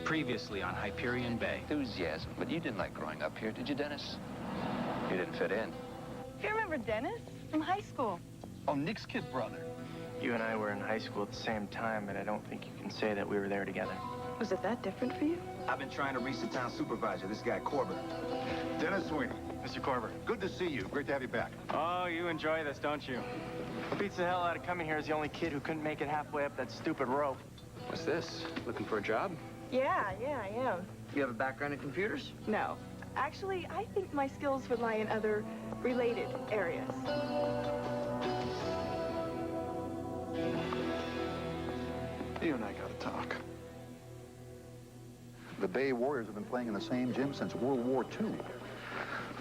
Previously on Hyperion Bay. Enthusiasm, but you didn't like growing up here, did you, Dennis? You didn't fit in. Do you remember Dennis from high school? Oh, Nick's kid brother. You and I were in high school at the same time, but I don't think you can say that we were there together. Was it that different for you? I've been trying to reach the town supervisor, this guy Corbett. Dennis Sweeney. Mr. Corber. Good to see you. Great to have you back. Oh, you enjoy this, don't you? What beats the hell out of coming here is the only kid who couldn't make it halfway up that stupid rope. What's this? Looking for a job? Yeah, I am. You have a background in computers? No. Actually, I think my skills would lie in other related areas. You and I gotta talk. The Bay Warriors have been playing in the same gym since World War II.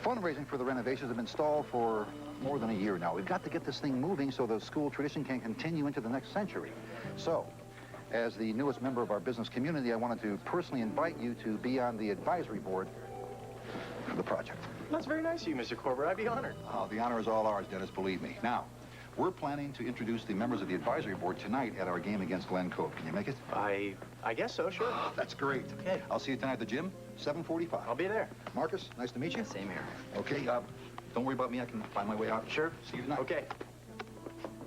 Fundraising for the renovations have been stalled for more than a year now. We've got to get this thing moving so the school tradition can continue into the next century. So, as the newest member of our business community, I wanted to personally invite you to be on the advisory board for the project. That's very nice of you, Mr. Corber. I'd be honored. Oh, the honor is all ours, Dennis, believe me. Now, we're planning to introduce the members of the advisory board tonight at our game against Glen Cove. Can you make it? I guess so, sure. That's great. Okay. I'll see you tonight at the gym, 7:45. I'll be there. Marcus, nice to meet you. Same here. Okay, don't worry about me. I can find my way out. Sure. See you tonight. Okay.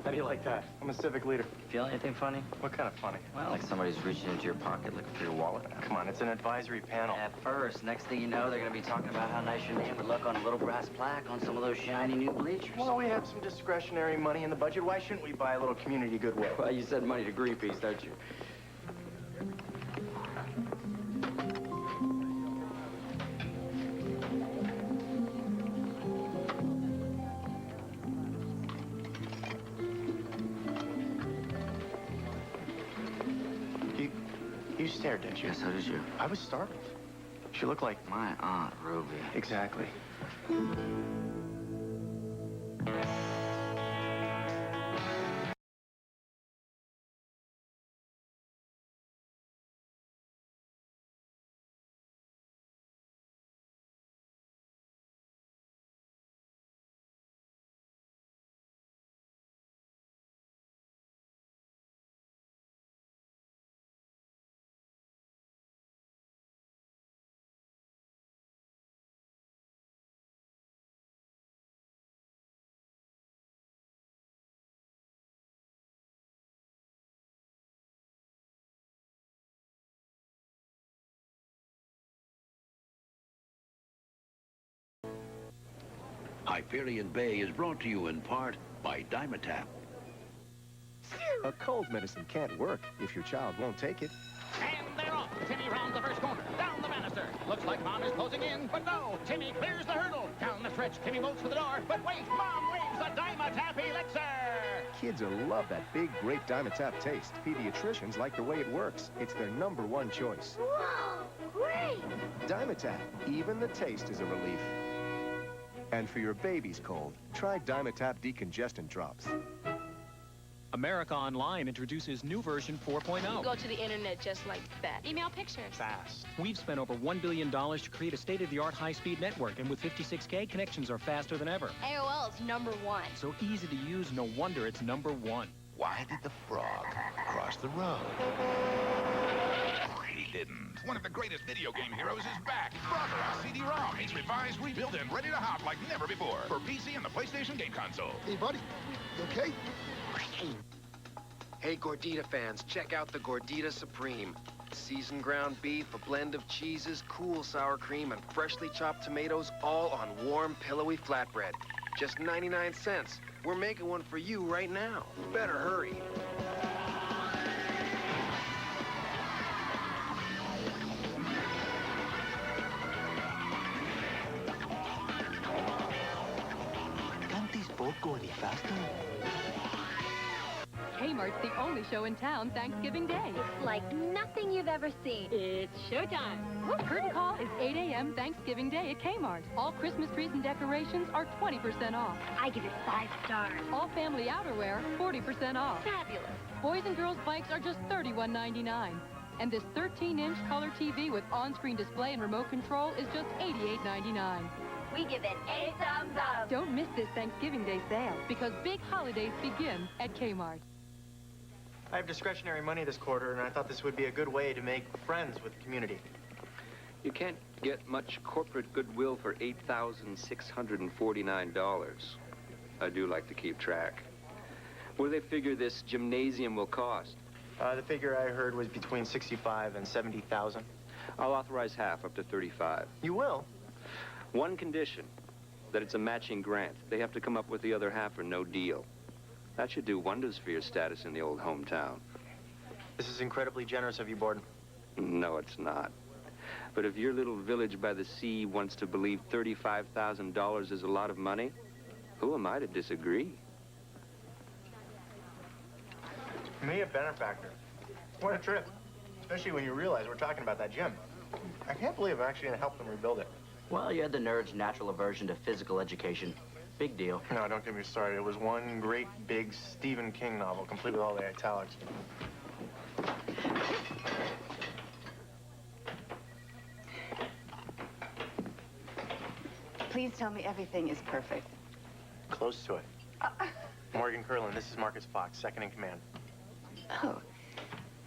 How do you like that? I'm a civic leader. Feel anything funny? What kind of funny? Well, like somebody's reaching into your pocket looking for your wallet. Come on, it's an advisory panel. At first, next thing you know, they're going to be talking about how nice your name would look on a little brass plaque on some of those shiny new bleachers. Well, we have some discretionary money in the budget. Why shouldn't we buy a little community goodwill? Well, you said money to Greenpeace, don't you? You stared, didn't you? Yeah, so did you. I was startled. She looked like... My Aunt Ruby. Exactly. Hyperion Bay is brought to you in part by Dimetapp. A cold medicine can't work if your child won't take it. And they're off. Timmy rounds the first corner. Down the banister. Looks like Mom is closing in, but no. Timmy clears the hurdle. Down the stretch, Timmy bolts for the door. But wait, Mom waves the Dimetapp Elixir. Kids will love that big, great Dimetapp taste. Pediatricians like the way it works. It's their #1 choice. Whoa, great! Dimetapp, even the taste is a relief. And for your baby's cold, try Dimetapp Decongestant Drops. America Online introduces new version 4.0. Go to the internet just like that. Email pictures. Fast. We've spent over $1 billion to create a state-of-the-art high-speed network, and with 56K, connections are faster than ever. AOL is #1. So easy to use, no wonder it's #1. Why did the frog cross the road? He didn't. One of the greatest video game heroes is back. Frogger on CD-ROM. It's revised, rebuilt, and ready to hop like never before for PC and the PlayStation game console. Hey, buddy. You okay? Hey, Gordita fans, check out the Gordita Supreme. Seasoned ground beef, a blend of cheeses, cool sour cream, and freshly chopped tomatoes, all on warm, pillowy flatbread. Just 99 cents. We're making one for you right now. Better hurry. Can't these both go any faster? Kmart's the only show in town Thanksgiving Day. It's like nothing you've ever seen. It's showtime. Curtain call is 8 a.m. Thanksgiving Day at Kmart. All Christmas trees and decorations are 20% off. I give it 5 stars. All family outerwear, 40% off. Fabulous. Boys and girls bikes are just $31.99. And this 13-inch color TV with on-screen display and remote control is just $88.99. We give it 8 thumbs up. Don't miss this Thanksgiving Day sale, because big holidays begin at Kmart. I have discretionary money this quarter, and I thought this would be a good way to make friends with the community. You can't get much corporate goodwill for $8,649. I do like to keep track. What do they figure this gymnasium will cost? The figure I heard was between $65,000 and $70,000. I'll authorize half, up to $35,000. You will? One condition, that it's a matching grant. They have to come up with the other half or no deal. That should do wonders for your status in the old hometown. This is incredibly generous of you, Borden. No, it's not. But if your little village by the sea wants to believe $35,000 is a lot of money, who am I to disagree? Me, a benefactor. What a trip. Especially when you realize we're talking about that gym. I can't believe I'm actually going to help them rebuild it. Well, you had the nerd's natural aversion to physical education. Big deal. No, don't get me started. It was one great big Stephen King novel, complete with all the italics. Please tell me everything is perfect. Close to it. Morgan Curlin, this is Marcus Fox, second in command. Oh,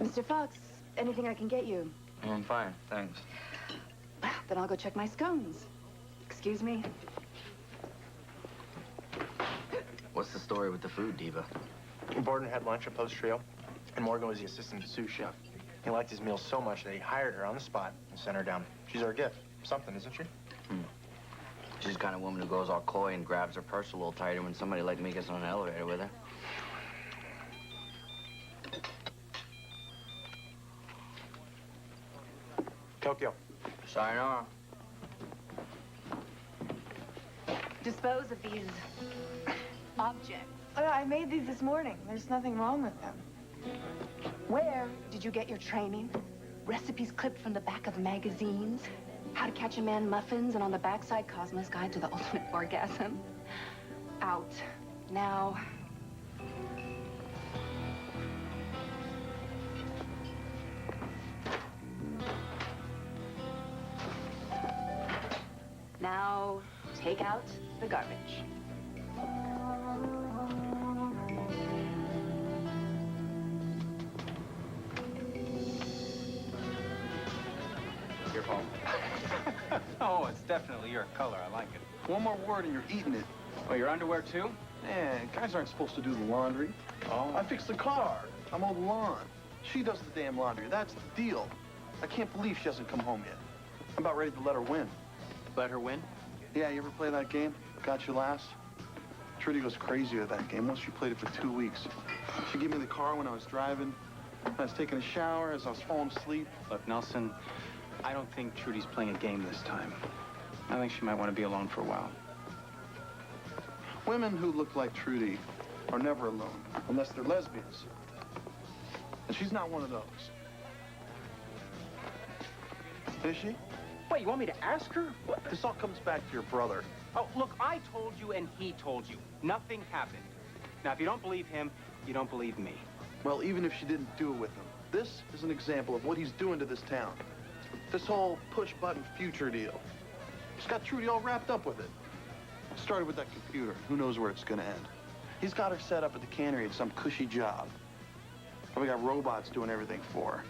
Mr. Fox, anything I can get you? I'm fine, thanks. Then I'll go check my scones. Excuse me? What's the story with the food, Diva? Borden had lunch at Post Trio, and Morgan was the assistant sous chef. He liked his meal so much that he hired her on the spot and sent her down. She's our gift. Something, isn't she? She's the kind of woman who goes all coy and grabs her purse a little tighter when somebody like me gets on an elevator with her. Tokyo. Sayonara. Dispose of these objects. I made these this morning. There's nothing wrong with them. Where did you get your training? Recipes clipped from the back of magazines? How to Catch a Man muffins, and on the backside, Cosmo's Guide to the Ultimate Orgasm? Out. Now. Now, take out the garbage. Your phone. Oh, it's definitely your color. I like it. One more word and you're eating it. Oh, your underwear, too? Man, guys aren't supposed to do the laundry. Oh. I fixed the car. I mowed the lawn. She does the damn laundry. That's the deal. I can't believe she hasn't come home yet. I'm about ready to let her win. Let her win? Yeah, you ever play that game? Got you last? Trudy goes crazy with that game. Once she played it for 2 weeks. She gave me the car when I was driving. I was taking a shower as I was falling asleep. Look, Nelson, I don't think Trudy's playing a game this time. I think she might want to be alone for a while. Women who look like Trudy are never alone, unless they're lesbians. And she's not one of those. Is she? Wait, you want me to ask her? What? This all comes back to your brother. Oh, look, I told you and he told you. Nothing happened. Now, if you don't believe him, you don't believe me. Well, even if she didn't do it with him, this is an example of what he's doing to this town. This whole push-button future deal. He's got Trudy all wrapped up with it. Started with that computer. Who knows where it's gonna end? He's got her set up at the cannery at some cushy job. And we got robots doing everything for her.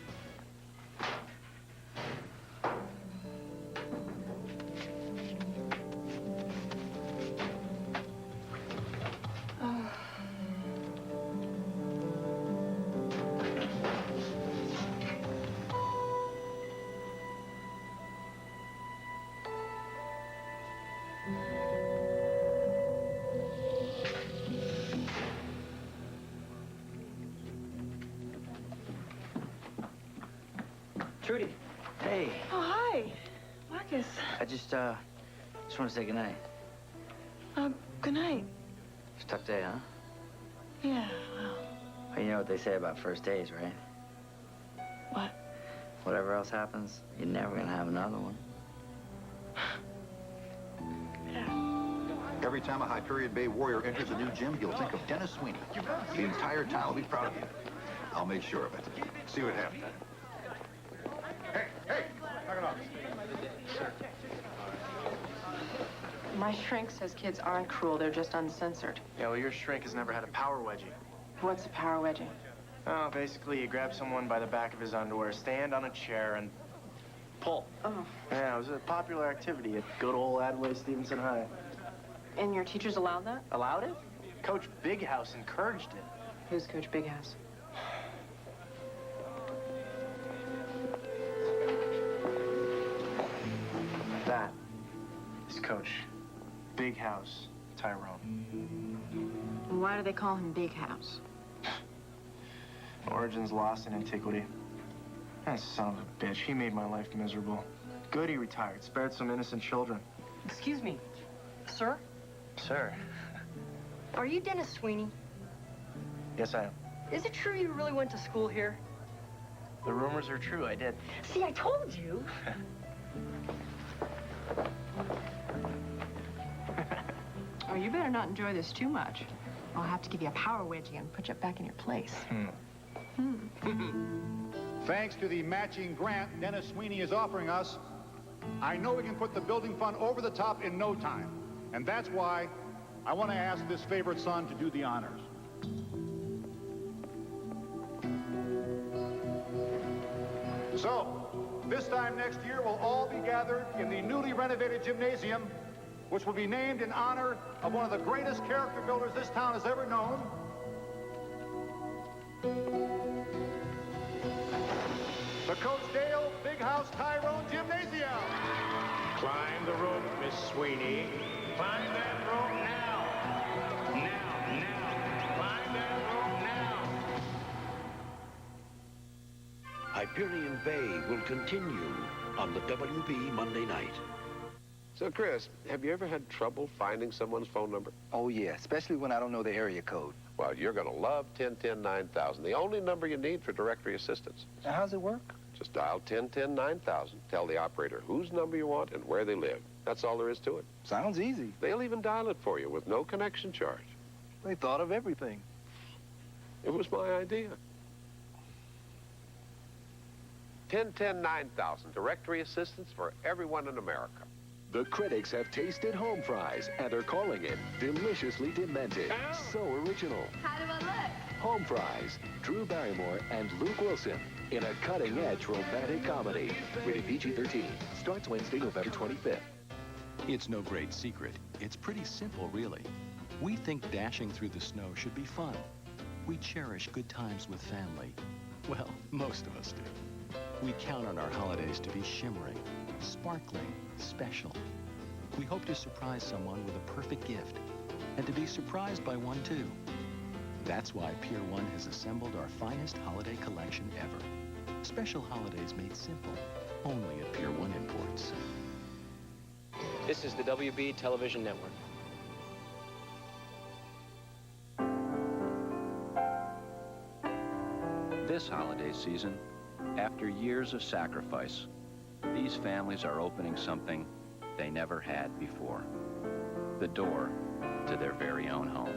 Trudy. Hey. Oh, hi. Marcus. I just want to say goodnight. Good night. It's a tough day, huh? Yeah, well. Well, you know what they say about first days, right? What? Whatever else happens, you're never gonna have another one. Every time a Hyperion Bay warrior enters a new gym, he'll think of Dennis Sweeney. The entire town will be proud of you. I'll make sure of it. See you at halftime. Hey, knock it off. My shrink says kids aren't cruel, they're just uncensored. Yeah, well, your shrink has never had a power wedgie. What's a power wedgie? Oh, basically, you grab someone by the back of his underwear, stand on a chair, and pull. Oh. Yeah, it was a popular activity at good old Adlai Stevenson High. And your teachers allowed that? Allowed it? Coach Big House encouraged it. Who's Coach Big House? That is Coach Big House Tyrone. And why do they call him Big House? Origins lost in antiquity. That son of a bitch, he made my life miserable. Good he retired, spared some innocent children. Excuse me, sir? Sir? Are you Dennis Sweeney? Yes, I am. Is it true you really went to school here? The rumors are true, I did. See, I told you. Oh, you better not enjoy this too much. I'll have to give you a power wedgie and put you back in your place. Thanks to the matching grant Dennis Sweeney is offering us, I know we can put the building fund over the top in no time. And that's why I want to ask this favorite son to do the honors. So, this time next year, we'll all be gathered in the newly renovated gymnasium, which will be named in honor of one of the greatest character builders this town has ever known. The Coach Dale Big House Tyrone Gymnasium. Climb the rope, Miss Sweeney. Climb that rope now. Now. Climb that rope now. Hyperion Bay will continue on the WB Monday night. So, Chris, have you ever had trouble finding someone's phone number? Oh, yeah, especially when I don't know the area code. Well, you're going to love 1010-9000, the only number you need for directory assistance. Now, how's it work? Just dial 1010-9000. Tell the operator whose number you want and where they live. That's all there is to it. Sounds easy. They'll even dial it for you with no connection charge. They thought of everything. It was my idea. 1010-9000, directory assistance for everyone in America. The critics have tasted home fries, and they're calling it deliciously demented. So original. How do I look? Home fries. Drew Barrymore and Luke Wilson in a cutting-edge romantic comedy. Rated PG-13. Starts Wednesday, November 25th. It's no great secret. It's pretty simple, really. We think dashing through the snow should be fun. We cherish good times with family. Well, most of us do. We count on our holidays to be shimmering, sparkling, special. We hope to surprise someone with a perfect gift, and to be surprised by one, too. That's why Pier 1 has assembled our finest holiday collection ever. Special holidays made simple, only at Pier 1 Imports. This is the WB Television Network. This holiday season, after years of sacrifice, these families are opening something they never had before. The door to their very own home.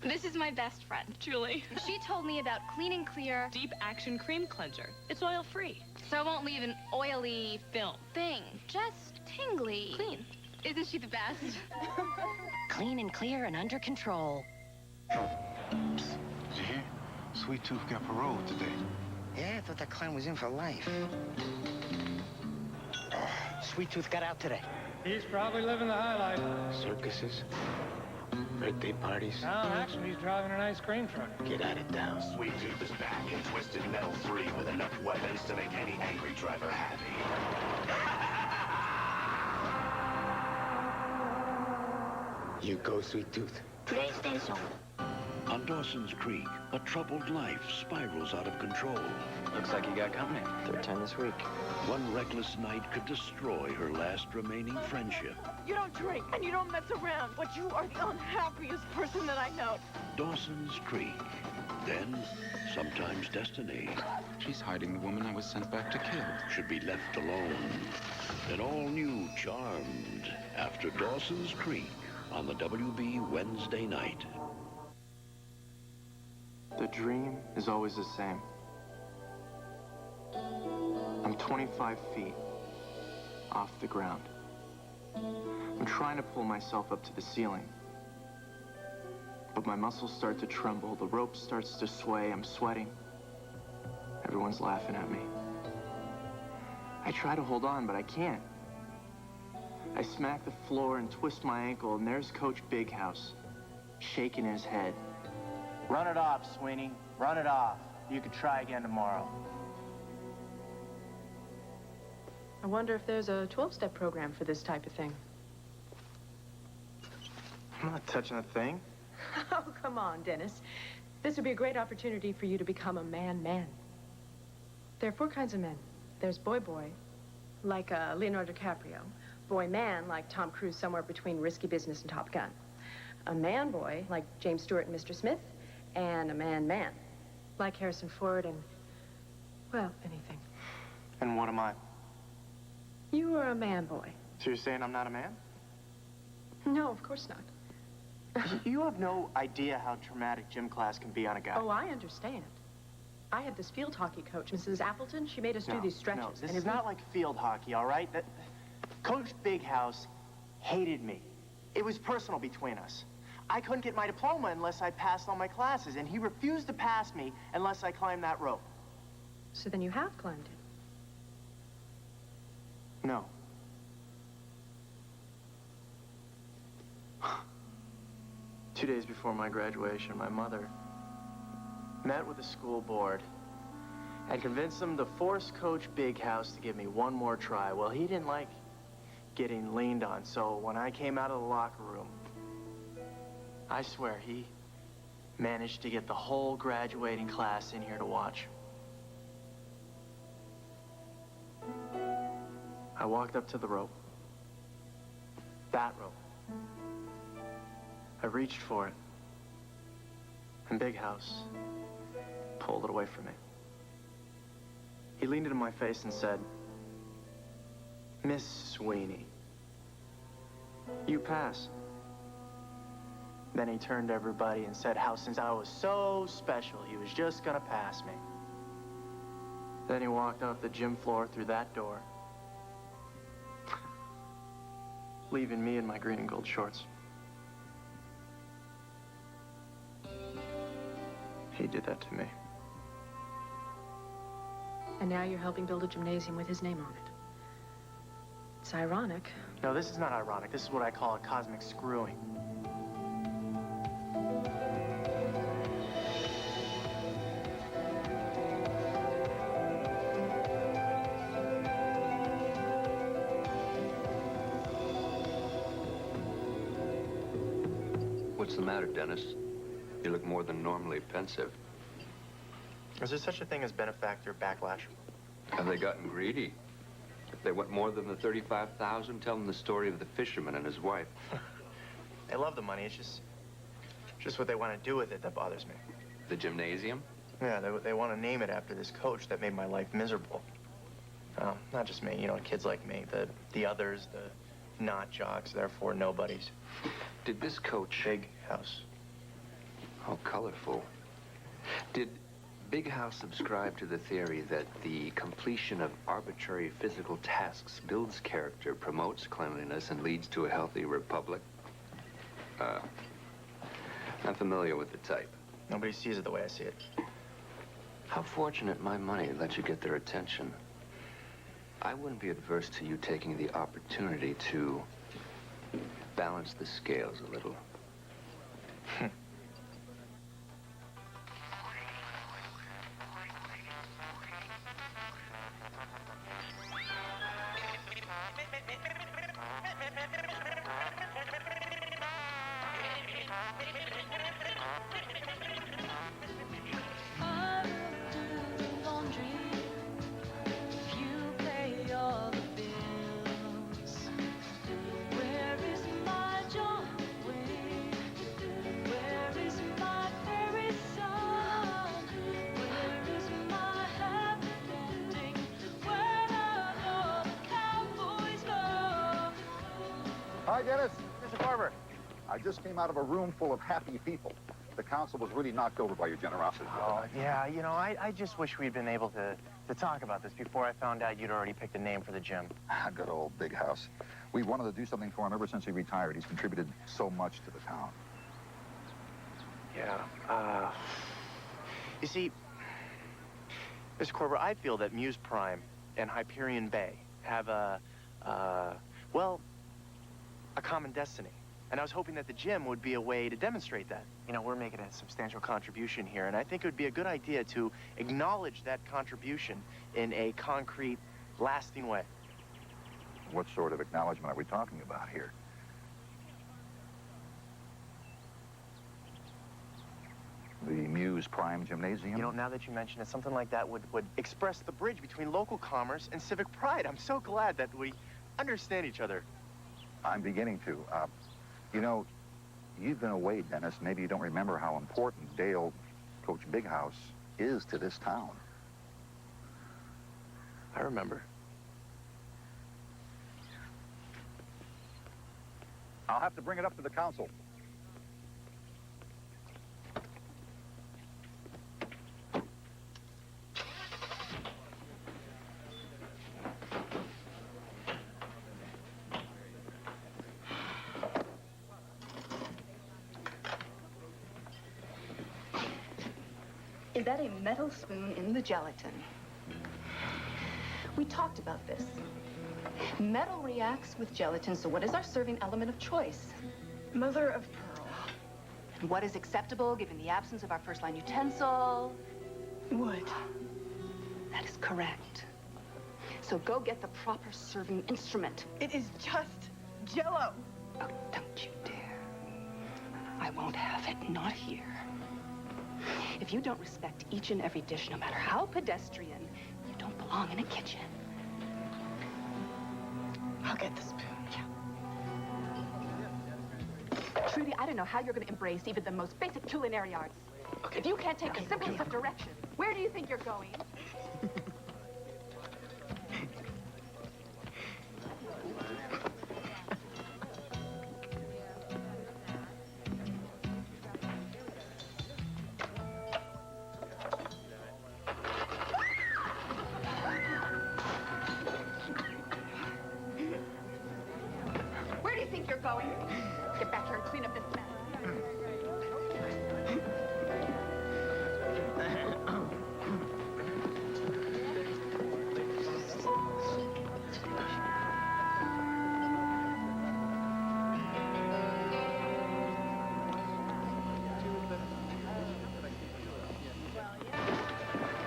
This is my best friend, Julie. She told me about Clean and Clear Deep Action Cream Cleanser. It's oil-free, so I won't leave an oily film thing. Just tingly. Clean. Isn't she the best? Clean and clear and under control. Did you hear? Sweet Tooth got parole today. Yeah, I thought that clown was in for life. Sweet Tooth got out today. He's probably living the high life. Circuses, birthday parties. No, actually, he's driving an ice cream truck. Get out of town. Sweet Tooth is back in Twisted Metal 3 with enough weapons to make any angry driver happy. You go, Sweet Tooth. PlayStation. On Dawson's Creek, a troubled life spirals out of control. Looks like you got company. Third time this week. One reckless night could destroy her last remaining friendship. You don't drink and you don't mess around, but you are the unhappiest person that I know. Dawson's Creek. Then, sometimes destiny. She's hiding the woman I was sent back to kill. Should be left alone. An all-new Charmed after Dawson's Creek on the WB Wednesday night. The dream is always the same. I'm 25 feet off the ground. I'm trying to pull myself up to the ceiling. But my muscles start to tremble, the rope starts to sway, I'm sweating. Everyone's laughing at me. I try to hold on, but I can't. I smack the floor and twist my ankle, and there's Coach Big House, shaking his head. Run it off, Sweeney. Run it off. You could try again tomorrow. I wonder if there's a 12-step program for this type of thing. I'm not touching a thing. Oh, come on, Dennis. This would be a great opportunity for you to become a man-man. There are 4 kinds of men. There's boy-boy, like Leonardo DiCaprio. Boy-man, like Tom Cruise, somewhere between Risky Business and Top Gun. A man-boy, like James Stewart and Mr. Smith. And a man-man, like Harrison Ford and, well, anything. And what am I? You are a man-boy. So you're saying I'm not a man? No, of course not. You have no idea how traumatic gym class can be on a guy. Oh, I understand. I had this field hockey coach, Mrs. Appleton. She made us do these stretches. No, this is not like field hockey, all right? Coach Big House hated me. It was personal between us. I couldn't get my diploma unless I passed all my classes, and he refused to pass me unless I climbed that rope. So then you have climbed it? No. 2 days before my graduation, my mother met with the school board and convinced them to force Coach Big House to give me one more try. Well, he didn't like getting leaned on, so when I came out of the locker room, I swear he managed to get the whole graduating class in here to watch. I walked up to the rope. That rope. I reached for it. And Big House pulled it away from me. He leaned into my face and said, "Miss Sweeney, you pass." Then he turned to everybody and said how since I was so special, he was just gonna pass me. Then he walked off the gym floor through that door, leaving me in my green and gold shorts. He did that to me. And now you're helping build a gymnasium with his name on it. It's ironic. No, this is not ironic. This is what I call a cosmic screwing. What's the matter, Dennis? You look more than normally pensive. Is there such a thing as benefactor backlash? Have they gotten greedy? They want more than the $35,000. Tell them the story of the fisherman and his wife. They love the money. It's just what they want to do with it that bothers me. The gymnasium? Yeah, they want to name it after this coach that made my life miserable. Not just me, you know, kids like me, the others, the not jocks, therefore nobodies. Did this coach... Big House. How colorful. Did Big House subscribe to the theory that the completion of arbitrary physical tasks builds character, promotes cleanliness, and leads to a healthy republic? I'm familiar with the type. Nobody sees it the way I see it. How fortunate my money let you get their attention. I wouldn't be adverse to you taking the opportunity to balance the scales a little. Hi, Dennis. Mr. Barber. I just came out of a room full of happy people. The council was really knocked over by your generosity. Oh, yeah, you know, I just wish we'd been able to talk about this before I found out you'd already picked a name for the gym. Good old Big House. We wanted to do something for him ever since he retired. He's contributed so much to the town. Yeah, you see, Mr. Corber, I feel that Muse Prime and Hyperion Bay have well, a common destiny. And I was hoping that the gym would be a way to demonstrate that. You know, we're making a substantial contribution here, and I think it would be a good idea to acknowledge that contribution in a concrete, lasting way. What sort of acknowledgement are we talking about here? The Muse Prime Gymnasium? You know, now that you mention it, something like that would express the bridge between local commerce and civic pride. I'm so glad that we understand each other. I'm beginning to. You know, you've been away, Dennis. Maybe you don't remember how important Dale, Coach Big House, is to this town. I remember. I'll have to bring it up to the council. Is that a metal spoon in the gelatin? We talked about this. Metal reacts with gelatin, so what is our serving element of choice? Mother of pearl. And what is acceptable given the absence of our first-line utensil? Wood. That is correct. So go get the proper serving instrument. It is just Jell-O. Oh, don't you dare. I won't have it, not here. If you don't respect each and every dish, no matter how pedestrian, you don't belong in a kitchen. I'll get the spoon, yeah. Trudy, I don't know how you're going to embrace even the most basic culinary arts. Okay. If you can't take the simplest of directions, where do you think you're going? Where do you think you're going? Get back here and clean up this mess.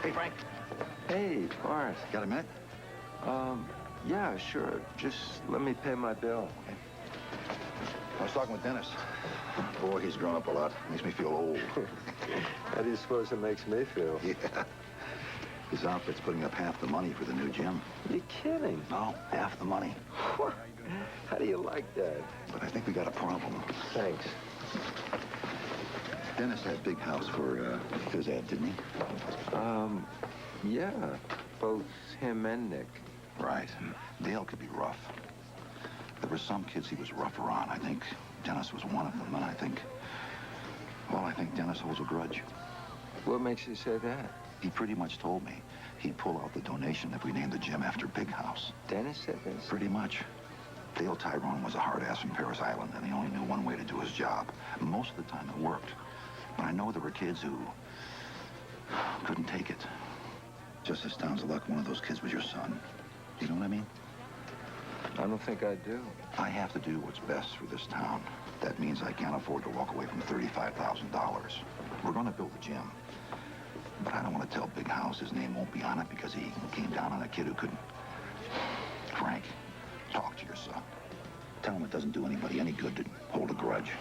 Hey, Frank. Hey, Forrest. Got a minute? Yeah, sure. Just let me pay my bill. I was talking with Dennis. Boy, he's grown up a lot. Makes me feel old. How do you suppose it makes me feel? Yeah. His outfit's putting up half the money for the new gym. You're kidding. No, half the money. How do you like that? But I think we got a problem. Thanks. Dennis had Big House for phys ed, didn't he? Yeah. Both him and Nick. Right. Dale could be rough. There were some kids he was rougher on. I think Dennis was one of them, and I think Dennis holds a grudge. What makes you say that? He pretty much told me he'd pull out the donation if we named the gym after Big House. Dennis said this? Pretty much. Dale Tyrone was a hard ass from Paris Island, and he only knew one way to do his job. Most of the time it worked. But I know there were kids who couldn't take it. Just as sounds like one of those kids was your son. You know what I mean? I don't think I do. I have to do what's best for this town. That means I can't afford to walk away from $35,000. We're going to build a gym. But I don't want to tell Big House his name won't be on it because he came down on a kid who couldn't. Frank, talk to your son. Tell him it doesn't do anybody any good to hold a grudge.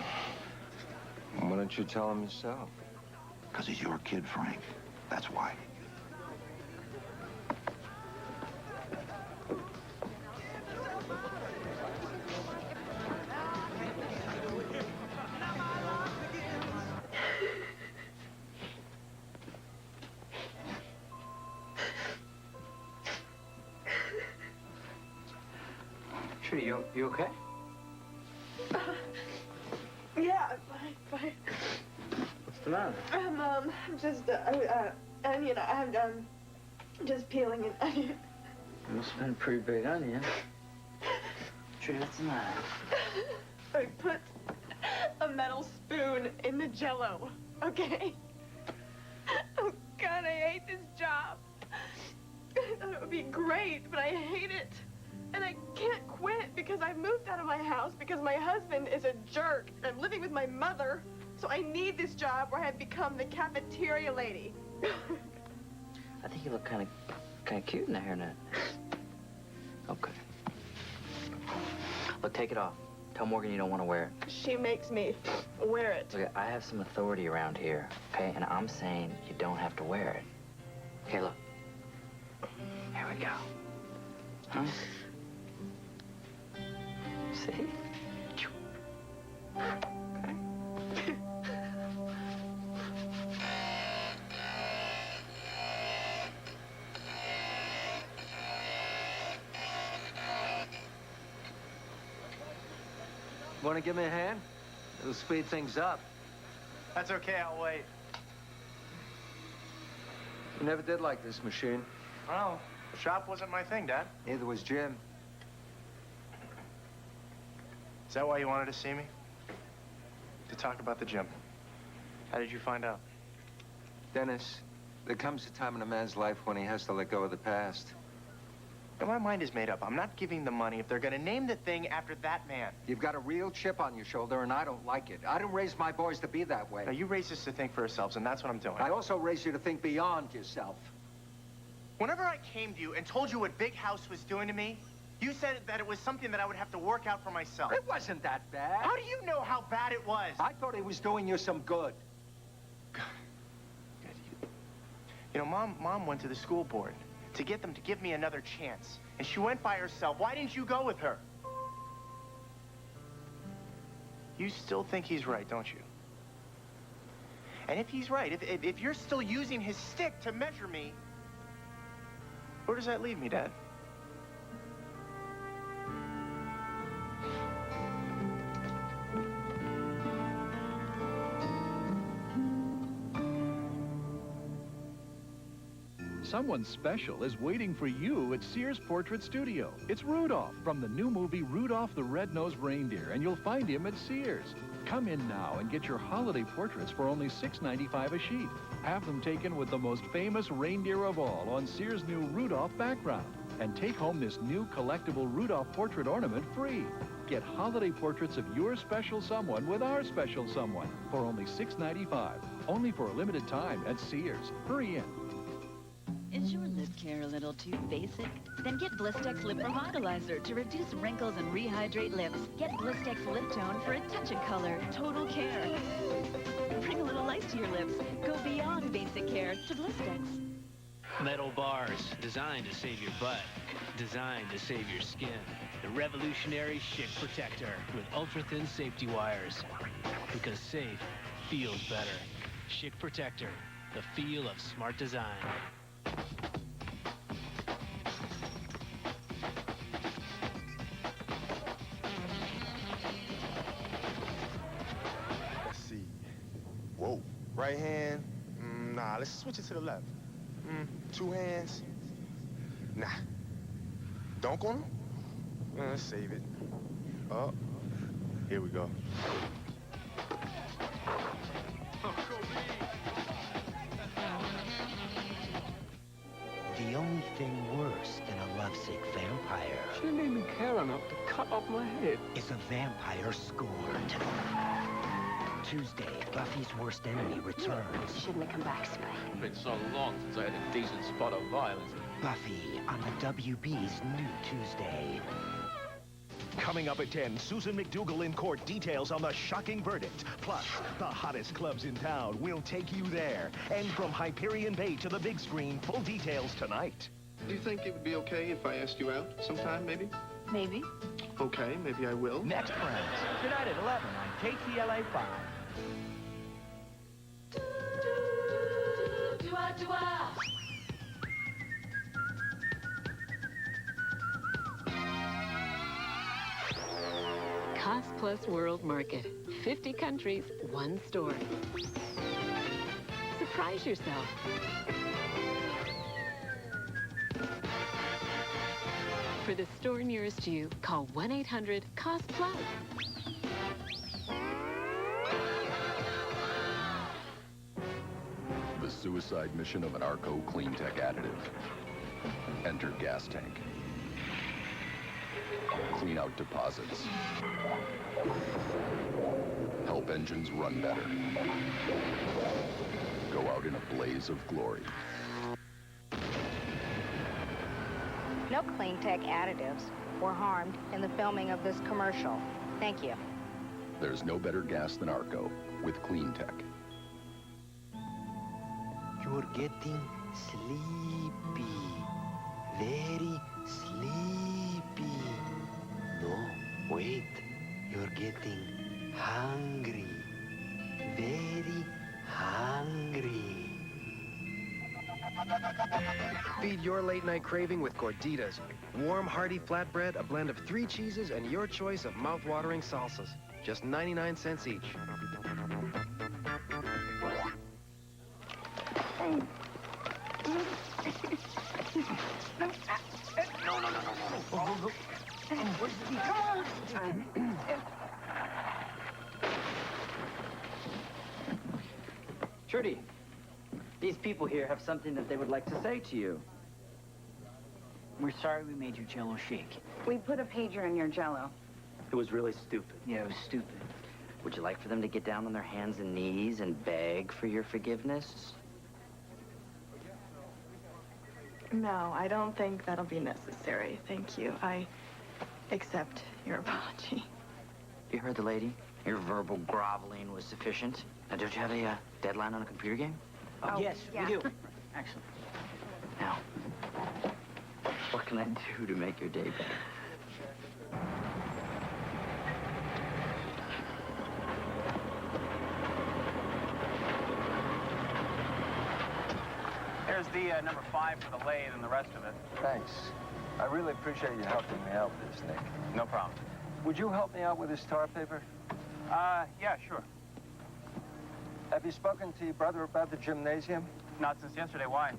Why don't you tell him yourself? Because he's your kid, Frank. That's why. Trudy, you okay? Yeah, I'm fine. the matter? Just, onion. I'm just peeling an onion. Must have been a pretty big onion. Tree, what's the matter? I put a metal spoon in the Jell-O, okay? Oh, God, I hate this job. I thought it would be great, but I hate it. And I can't quit because I moved out of my house because my husband is a jerk. I'm living with my mother, so I need this job where I've become the cafeteria lady. I think you look kind of cute in the hairnet. Okay. Look, take it off. Tell Morgan you don't want to wear it. She makes me wear it. Look, I have some authority around here, okay? And I'm saying you don't have to wear it. Okay, look. Here we go. Huh? See? Okay. Want to give me a hand? It'll speed things up. That's okay, I'll wait. You never did like this machine. Well, the shop wasn't my thing, Dad. Neither was Jim. Is that why you wanted to see me? To talk about the gym. How did you find out? Dennis, there comes a time in a man's life when he has to let go of the past. And my mind is made up. I'm not giving the money if they're gonna name the thing after that man. You've got a real chip on your shoulder, and I don't like it. I didn't raise my boys to be that way. Now, you raised us to think for ourselves, and that's what I'm doing. I also raised you to think beyond yourself. Whenever I came to you and told you what Big House was doing to me, you said that it was something that I would have to work out for myself. It wasn't that bad. How do you know how bad it was? I thought he was doing you some good. You know, Mom went to the school board to get them to give me another chance. And she went by herself. Why didn't you go with her? You still think he's right, don't you? And if he's right, if you're still using his stick to measure me, where does that leave me, Dad? Someone special is waiting for you at Sears Portrait Studio. It's Rudolph from the new movie Rudolph the Red-Nosed Reindeer, and you'll find him at Sears. Come in now and get your holiday portraits for only $6.95 a sheet. Have them taken with the most famous reindeer of all on Sears' new Rudolph background. And take home this new collectible Rudolph portrait ornament free. Get holiday portraits of your special someone with our special someone for only $6.95. Only for a limited time at Sears. Hurry in. Is your lip care a little too basic? Then get Blistex Lip Revitalizer to reduce wrinkles and rehydrate lips. Get Blistex Lip Tone for a touch of color, total care. Bring a little life to your lips. Go beyond basic care to Blistex. Metal bars, designed to save your butt, designed to save your skin. The revolutionary Schick Protector with ultra-thin safety wires. Because safe feels better. Schick Protector, the feel of smart design. Let's see. Whoa. Right hand. Nah, let's switch it to the left. Two hands. Nah. Dunk on him? Let's save it. Up. Here we go. The only thing worse than a lovesick vampire She made me care enough to cut off my head. is a vampire scorned. Tuesday, Buffy's worst enemy returns. Shouldn't have come back, Spike. It's been so long since I had a decent spot of violence. Buffy on the WB's new Tuesday. Coming up at 10, Susan McDougal in court details on the shocking verdict. Plus, the hottest clubs in town will take you there. And from Hyperion Bay to the big screen, full details tonight. Do you think it would be okay if I asked you out sometime, maybe? Maybe. Okay, maybe I will. Next Friends, tonight at 11 on KTLA 5. Cost Plus World Market. 50 countries, one store. surprise yourself. For the store nearest you, call 1-800-COST-PLUS. The suicide mission of an Arco Cleantech additive. Enter gas tank. Clean out deposits. Help engines run better. Go out in a blaze of glory. No Cleantech additives were harmed in the filming of this commercial. Thank you. There's no better gas than Arco with Cleantech. You're getting sleepy. Very sleepy. No, wait. You're getting hungry. Very hungry. Feed your late-night craving with Gorditas. Warm, hearty flatbread, a blend of 3 cheeses, and your choice of mouth-watering salsas. Just 99 cents each. Trudy, these people here have something that they would like to say to you. We're sorry we made your Jell-O shake. We put a pager in your Jell-O. It was really stupid. Yeah, it was stupid. Would you like for them to get down on their hands and knees and beg for your forgiveness? No, I don't think that'll be necessary. Thank you. I accept your apology. You heard the lady? Your verbal groveling was sufficient. Now, don't you have a deadline on a computer game? Oh, yes, yeah. we do. Excellent. Now, what can I do to make your day better? There's the number 5 for the lathe and the rest of it. Thanks. I really appreciate you helping me out with this, Nick. No problem. Would you help me out with this tar paper? Yeah, sure. Have you spoken to your brother about the gymnasium? Not since yesterday. Why?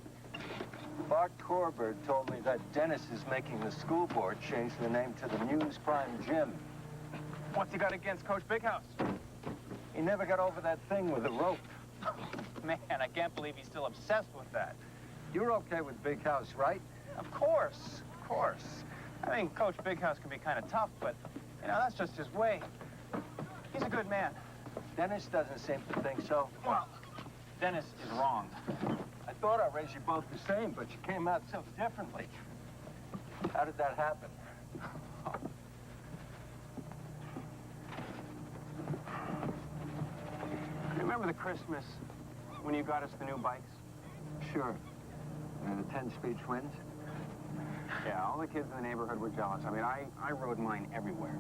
Bart Corbett told me that Dennis is making the school board change the name to the News Prime Gym. What's he got against Coach Big House? He never got over that thing with the rope. Man, I can't believe he's still obsessed with that. You're okay with Big House, right? Of course, of course. I mean, Coach Big House can be kind of tough, but, you know, that's just his way. He's a good man. Dennis doesn't seem to think so. Well, Dennis is wrong. I thought I raised you both the same, but you came out so differently. How did that happen? Remember the Christmas when you got us the new bikes? Sure. And the 10-speed twins? Yeah, all the kids in the neighborhood were jealous. I mean, I rode mine everywhere.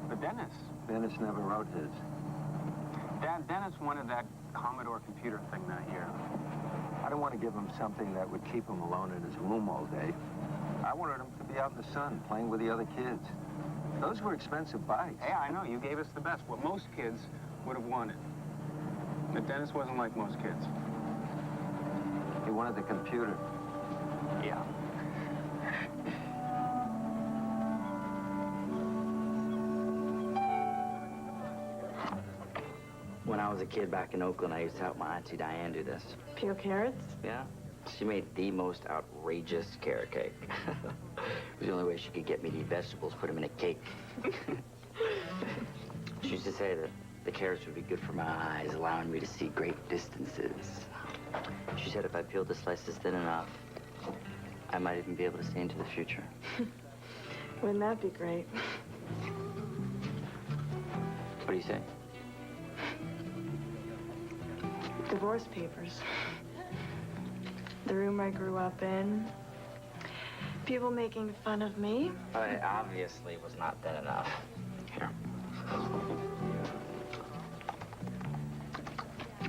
But Dennis never rode his. Dad, Dennis wanted that Commodore computer thing that year. I don't want to give him something that would keep him alone in his room all day. I wanted him to be out in the sun, playing with the other kids. Those were expensive bikes. Yeah, I know. You gave us the best, what most kids would have wanted. But Dennis wasn't like most kids. He wanted the computer. Yeah. When I was a kid back in Oakland, I used to help my Auntie Diane do this. Peel carrots? Yeah? She made the most outrageous carrot cake. It was the only way she could get me to eat vegetables, put them in a cake. She used to say that the carrots would be good for my eyes, allowing me to see great distances. She said if I peeled the slices thin enough, I might even be able to see into the future. Wouldn't that be great? What do you say? Divorce papers. The room I grew up in. People making fun of me. It obviously was not thin enough. Here.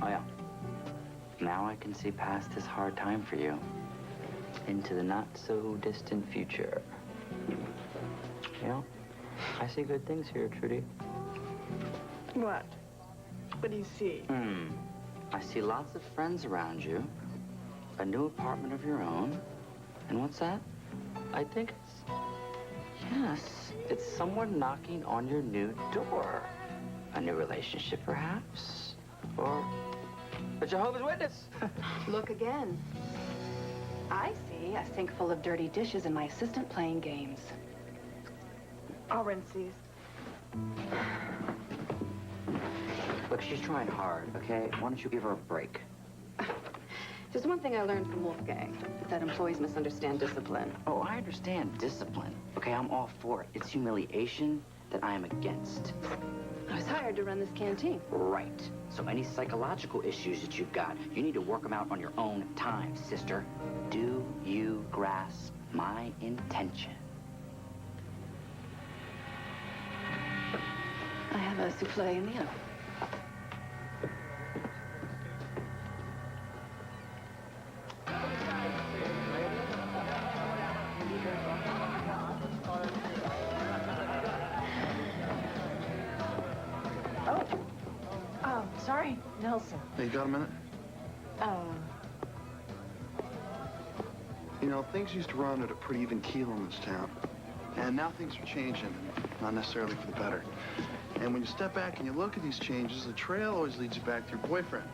Oh, yeah. Now I can see past this hard time for you. Into the not-so-distant future. You know, I see good things here, Trudy. What? What do you see? I see lots of friends around you, a new apartment of your own, and what's that? I think yes, it's someone knocking on your new door. A new relationship, perhaps? Or a Jehovah's Witness? Look again. I see a sink full of dirty dishes and my assistant playing games. I'll rinse these. Look, she's trying hard, okay? Why don't you give her a break? There's one thing I learned from Wolfgang, that employees misunderstand discipline. Oh, I understand discipline. Okay, I'm all for it. It's humiliation that I am against. I was hired to run this canteen. Right. So any psychological issues that you've got, you need to work them out on your own time, sister. Do you grasp my intention? I have a souffle in the oven. Oh, sorry, Nelson. Hey, you got a minute? You know, things used to run at a pretty even keel in this town. And now things are changing, not necessarily for the better. And when you step back and you look at these changes, the trail always leads you back to your boyfriend.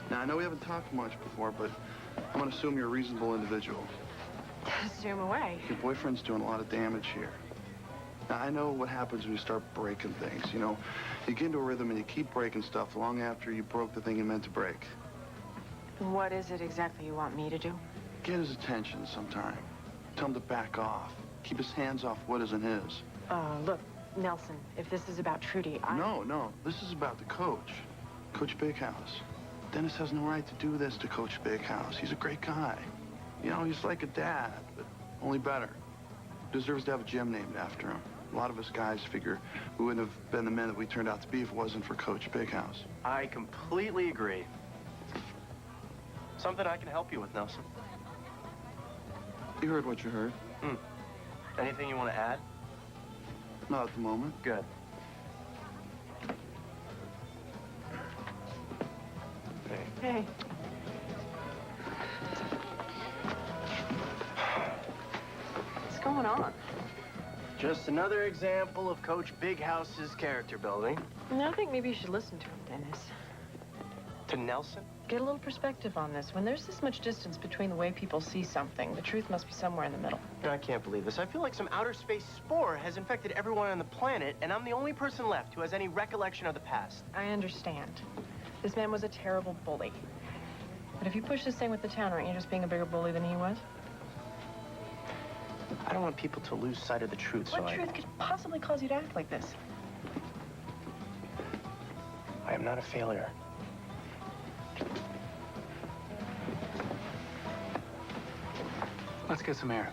Now, I know we haven't talked much before, but I'm gonna assume you're a reasonable individual. Assume away. Your boyfriend's doing a lot of damage here. Now, I know what happens when you start breaking things. You know, you get into a rhythm and you keep breaking stuff long after you broke the thing you meant to break. What is it exactly you want me to do? Get his attention sometime. Tell him to back off. Keep his hands off what isn't his. Look, Nelson, if this is about Trudy, No, this is about the coach. Coach Big House. Dennis has no right to do this to Coach Big House. He's a great guy. You know, he's like a dad, but only better. Deserves to have a gym named after him. A lot of us guys figure we wouldn't have been the men that we turned out to be if it wasn't for Coach Big House. I completely agree. Something I can help you with, Nelson. You heard what you heard. Anything you want to add? Not at the moment. Good. Hey. What's going on? Just another example of Coach Big House's character building. No, I think maybe you should listen to him, Dennis. To Nelson? Get a little perspective on this. When there's this much distance between the way people see something, the truth must be somewhere in the middle. I can't believe this. I feel like some outer space spore has infected everyone on the planet, and I'm the only person left who has any recollection of the past. I understand. This man was a terrible bully. But if you push this thing with the town, aren't you just being a bigger bully than he was? I don't want people to lose sight of the truth, What truth could possibly cause you to act like this? I am not a failure. Let's get some air.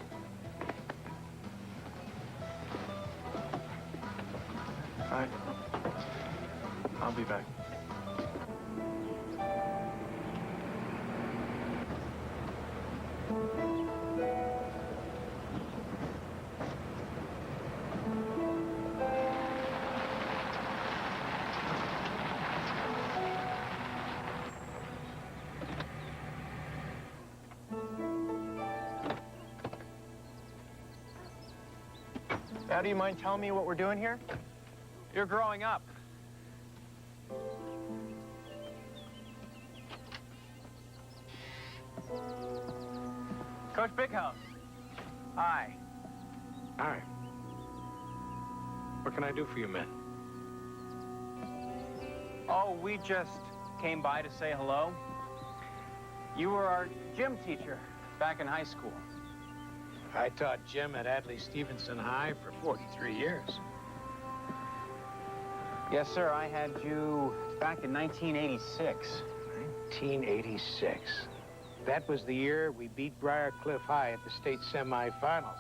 All right. I'll be back. Now, do you mind telling me what we're doing here? You're growing up. Coach Big House. Hi. Hi. What can I do for you men? Oh, we just came by to say hello. You were our gym teacher back in high school. I taught gym at Adley Stevenson High for 43 years. Yes, sir. I had you back in 1986. 1986. That was the year we beat Briarcliff High at the state semifinals.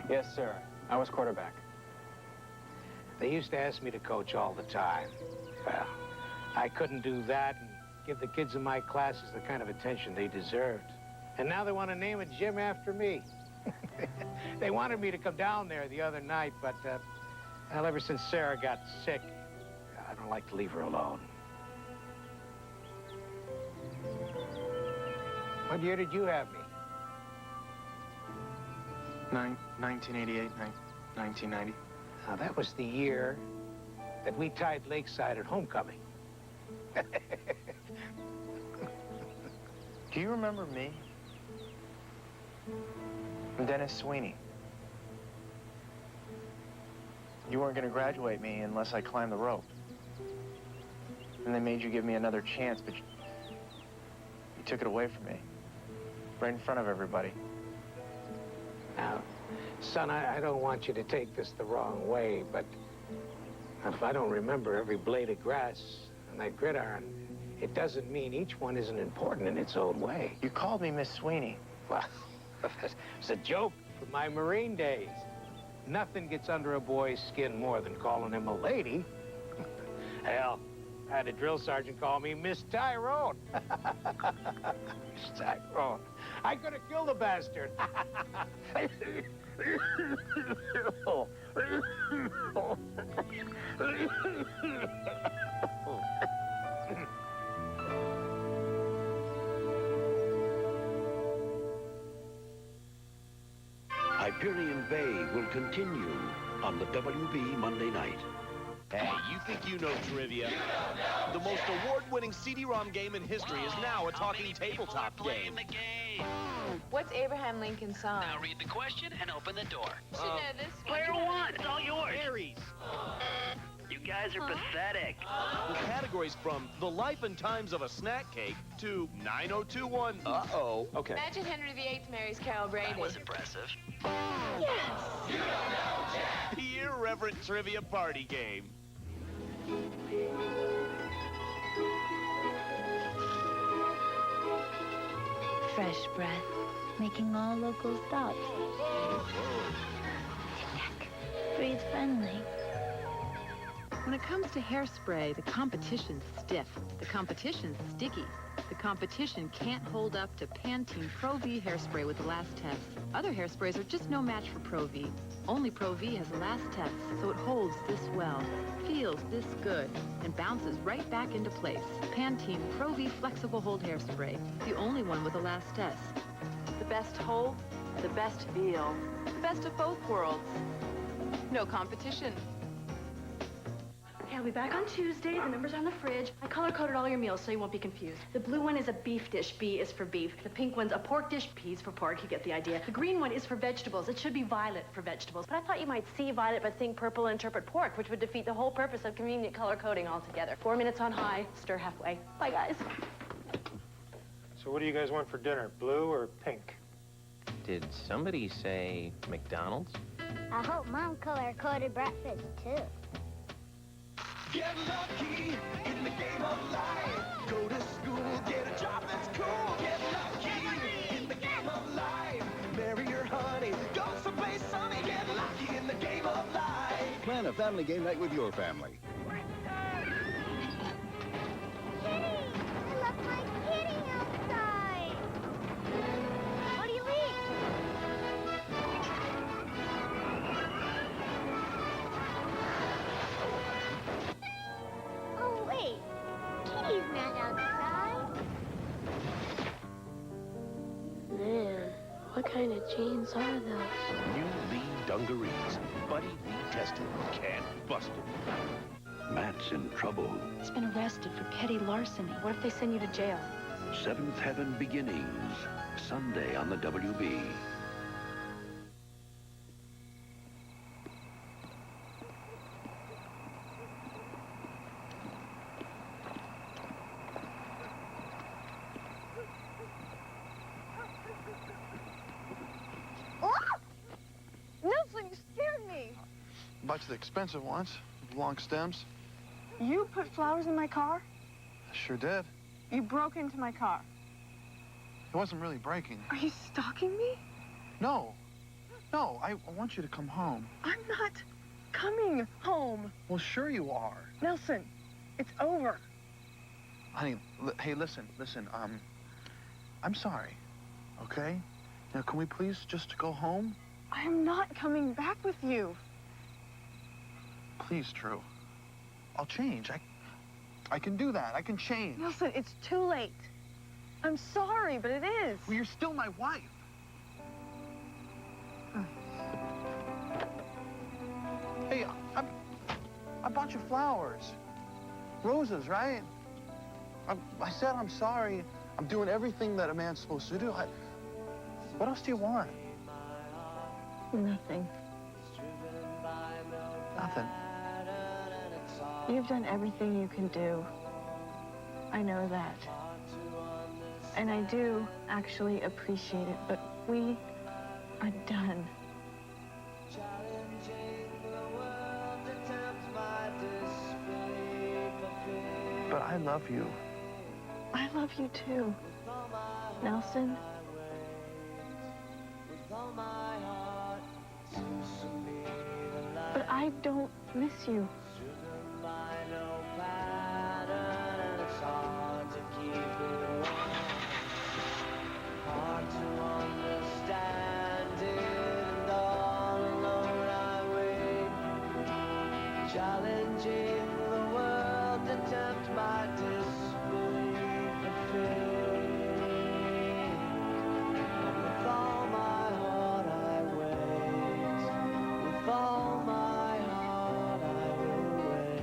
Yes, sir. I was quarterback. They used to ask me to coach all the time. Well, I couldn't do that and give the kids in my classes the kind of attention they deserved. And now they want to name a gym after me. They wanted me to come down there the other night, but, well, ever since Sarah got sick, I don't like to leave her alone. What year did you have me? 1988, 1990. Now, that was the year that we tied Lakeside at homecoming. Do you remember me? I'm Dennis Sweeney. You weren't going to graduate me unless I climbed the rope. And they made you give me another chance, but you took it away from me. Right in front of everybody. Now, son, I don't want you to take this the wrong way, but if I don't remember every blade of grass on that gridiron, it doesn't mean each one isn't important in its own way. You called me Miss Sweeney. Well, it's a joke from my Marine days. Nothing gets under a boy's skin more than calling him a lady. Hell, I had a drill sergeant call me Miss Tyrone. Miss Tyrone. I could have killed the bastard. Hyperion Bay will continue on the WB Monday night. Hey, you think you know trivia? The most award-winning CD-ROM game in history is now a talking tabletop game. What's Abraham Lincoln's song? Now read the question and open the door. Should know this. Player one, it's all yours. Aries. You guys are pathetic. The categories from The Life and Times of a Snack Cake to 9021. Uh-oh. Okay. Imagine Henry VIII marries Carol Brady. That was impressive. Yes. The Irreverent Trivia Party Game. Fresh breath, making all local stops. Sit back, breathe friendly. When it comes to hairspray, the competition's stiff. The competition's sticky. The competition can't hold up to Pantene Pro V hairspray with the last test. Other hairsprays are just no match for Pro V. Only Pro V has the last test, so it holds this well, feels this good, and bounces right back into place. Pantene Pro V Flexible Hold Hairspray, the only one with the last test. The best hold, the best feel, the best of both worlds. No competition. Okay, I'll be back on Tuesday. The numbers are on the fridge. I color-coded all your meals so you won't be confused. The blue one is a beef dish. B is for beef. The pink one's a pork dish. P is for pork. You get the idea. The green one is for vegetables. It should be violet for vegetables. But I thought you might see violet but think purple and interpret pork, which would defeat the whole purpose of convenient color coding altogether. 4 minutes on high, stir halfway. Bye, guys. So what do you guys want for dinner, blue or pink? Did somebody say McDonald's? I hope Mom color-coded breakfast, too. Get lucky in the game of life. Go to school, get a job that's cool. Get lucky in the game of life. Marry your honey, go someplace sunny. Get lucky in the game of life. Plan a family game night with your family. Kitty! I left my kitty outside! What do you eat? Oh, wait. Kitty's not outside. Man, what kind of jeans are those? New Lee dungarees. Buddy Lee tested. Can't bust him. Matt's in trouble. He's been arrested for petty larceny. What if they send you to jail? Seventh Heaven Beginnings. Sunday on the WB. Nelson, you scared me. Bunch of the expensive ones, with long stems. You put flowers in my car? I sure did. You broke into my car. It wasn't really breaking. Are you stalking me? No. No, I want you to come home. I'm not coming home. Well, sure you are. Nelson, it's over. Honey, hey, listen. I'm sorry, okay? Now, can we please just go home? I am not coming back with you. Please, Drew. I'll change. I can do that. I can change. Nelson, it's too late. I'm sorry, but it is. Well, you're still my wife. Hey, I bought you flowers. Roses, right? I said I'm sorry. I'm doing everything that a man's supposed to do. What else do you want? Nothing. Nothing. You've done everything you can do. I know that. And I do actually appreciate it, but we are done. But I love you. I love you too, Nelson. But I don't miss you. Challenging the world to tempt my disbelief and faith. And with all my heart I wait. With all my heart I will wait.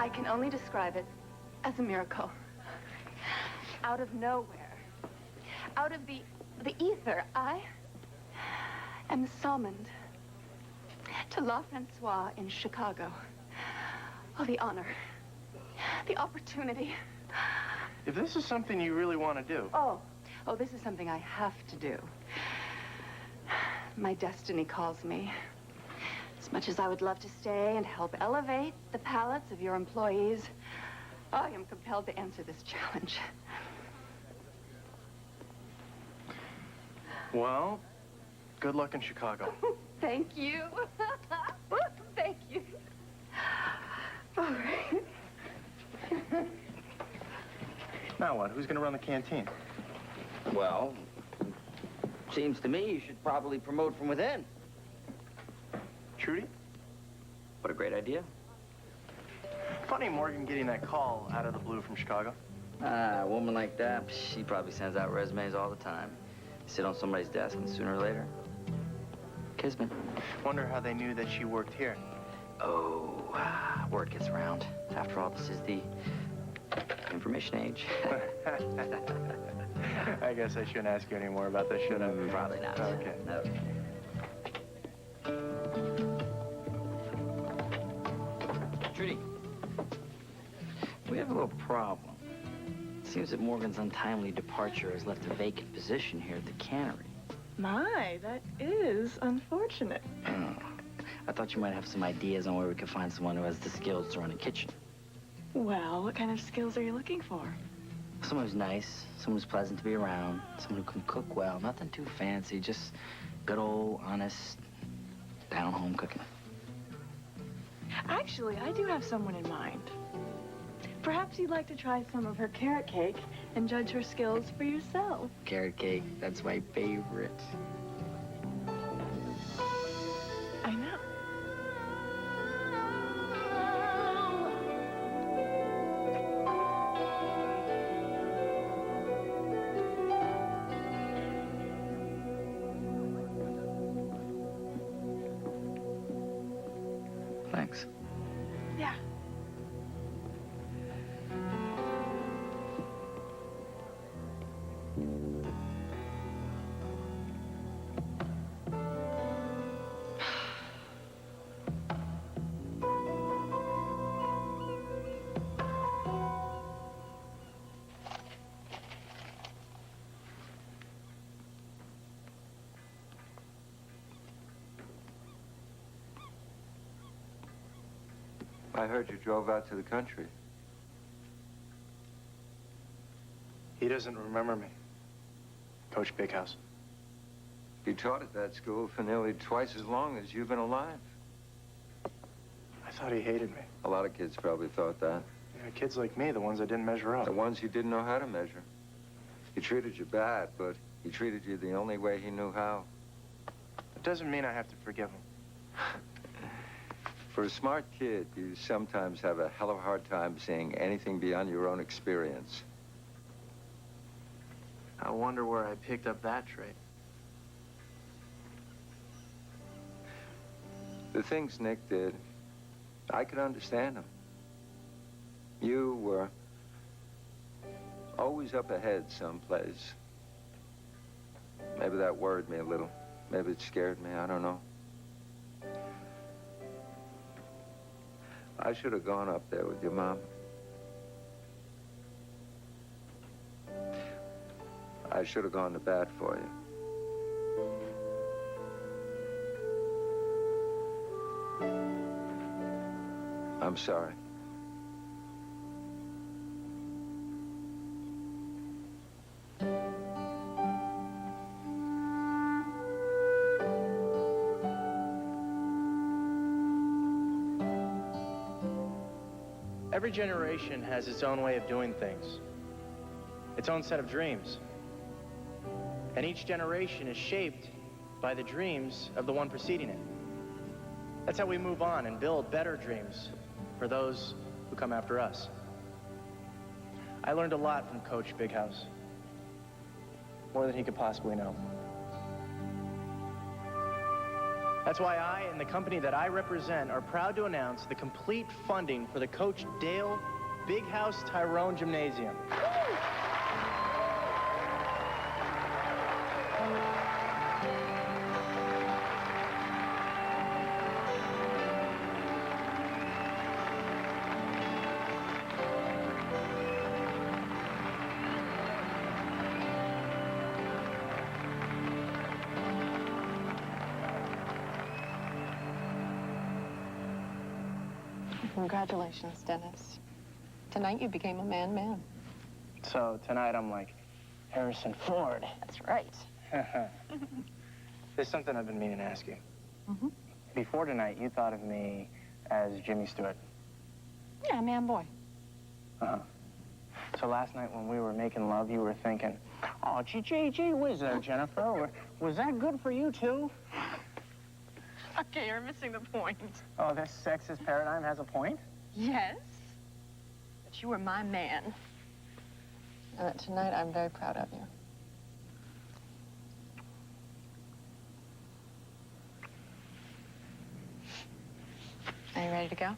I can only describe it as a miracle. Out of nowhere, out of the ether, I am summoned to La Francois in Chicago. Oh, the honor, the opportunity. If this is something you really want to do... Oh, this is something I have to do. My destiny calls me. As much as I would love to stay and help elevate the palates of your employees, I am compelled to answer this challenge. Well, good luck in Chicago. Thank you. Thank you. All right. Now what? Who's going to run the canteen? Well, seems to me you should probably promote from within. Trudy? What a great idea. Funny Morgan getting that call out of the blue from Chicago. A woman like that, she probably sends out resumes all the time. Sit on somebody's desk, and sooner or later, kismet. Wonder how they knew that she worked here. Oh, word gets around. After all, this is the information age. I guess I shouldn't ask you any more about this, should I? Probably not. Okay. No. Trudy, we have a little problem. It seems that Morgan's untimely departure has left a vacant position here at the cannery. My, that is unfortunate. I thought you might have some ideas on where we could find someone who has the skills to run a kitchen. Well, what kind of skills are you looking for? Someone who's nice, someone who's pleasant to be around, someone who can cook well, nothing too fancy, just good old, honest, down-home cooking. Actually, I do have someone in mind. Perhaps you'd like to try some of her carrot cake and judge her skills for yourself. Carrot cake, that's my favorite. I know. Thanks. Yeah. I heard you drove out to the country. He doesn't remember me. Coach Big House. He taught at that school for nearly twice as long as you've been alive. I thought he hated me. A lot of kids probably thought that. Yeah, kids like me, the ones that didn't measure up. The ones you didn't know how to measure. He treated you bad, but he treated you the only way he knew how. It doesn't mean I have to forgive him. For a smart kid, you sometimes have a hell of a hard time seeing anything beyond your own experience. I wonder where I picked up that trait. The things Nick did, I could understand them. You were always up ahead someplace. Maybe that worried me a little. Maybe it scared me, I don't know. I should have gone up there with your mom. I should have gone to bat for you. I'm sorry. Every generation has its own way of doing things, its own set of dreams. And each generation is shaped by the dreams of the one preceding it. That's how we move on and build better dreams for those who come after us. I learned a lot from Coach Big House, more than he could possibly know. That's why I and the company that I represent are proud to announce the complete funding for the Coach Dale Big House Tyrone Gymnasium. Congratulations, Dennis. Tonight you became a man. So tonight I'm like Harrison Ford. That's right. There's something I've been meaning to ask you. Before tonight, you thought of me as Jimmy Stewart. Yeah, man boy. So last night when we were making love, you were thinking, oh, gee whiz there, Jennifer. Was that good for you, too? Okay, you're missing the point. Oh, this sexist paradigm has a point? Yes. But you were my man. And that tonight I'm very proud of you. Are you ready to go?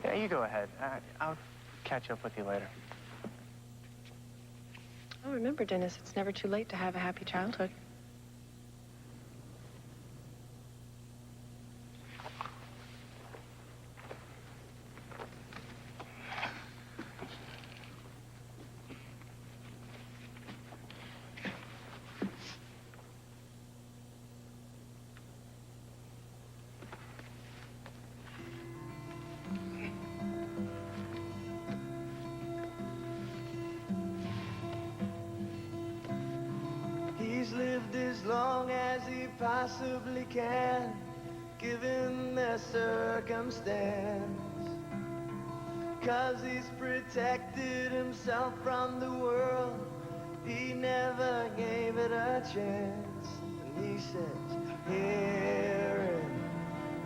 Yeah, you go ahead. I'll catch up with you later. Oh, remember, Dennis, it's never too late to have a happy childhood. He's lived as long as he possibly can, given the circumstance. 'Cause he's protected himself from the world, he never gave it a chance. And he says, here in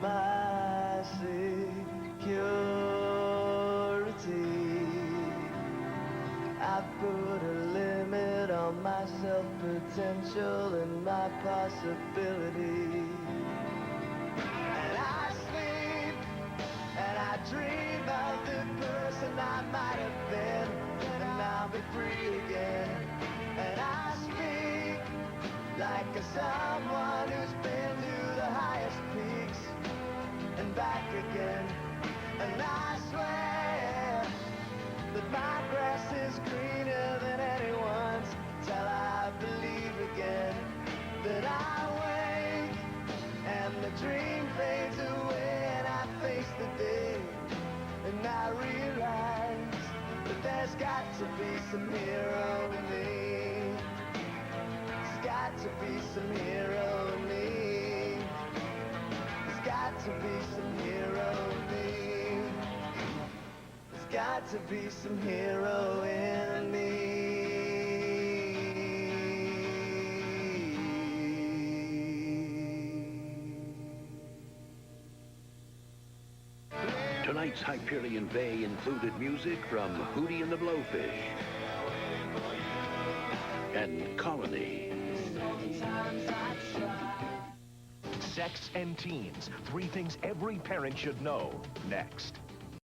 my security, I put a limit on my self-potential and my possibility. And I sleep and I dream of the person I might have been, and I'll be free again. And I speak like a someone who's been to the highest peaks and back again. And I swear that my grass is greener than anyone's till I believe again that I wake and the dream fades away and I face the day and I realize that there's got to be some hero in me. There's got to be some hero in me. There's got to be some hero in me. There's got to be some hero in me. night's Hyperion Bay included music from Hootie and the Blowfish and Colony. Sex and teens. 3 things every parent should know. Next.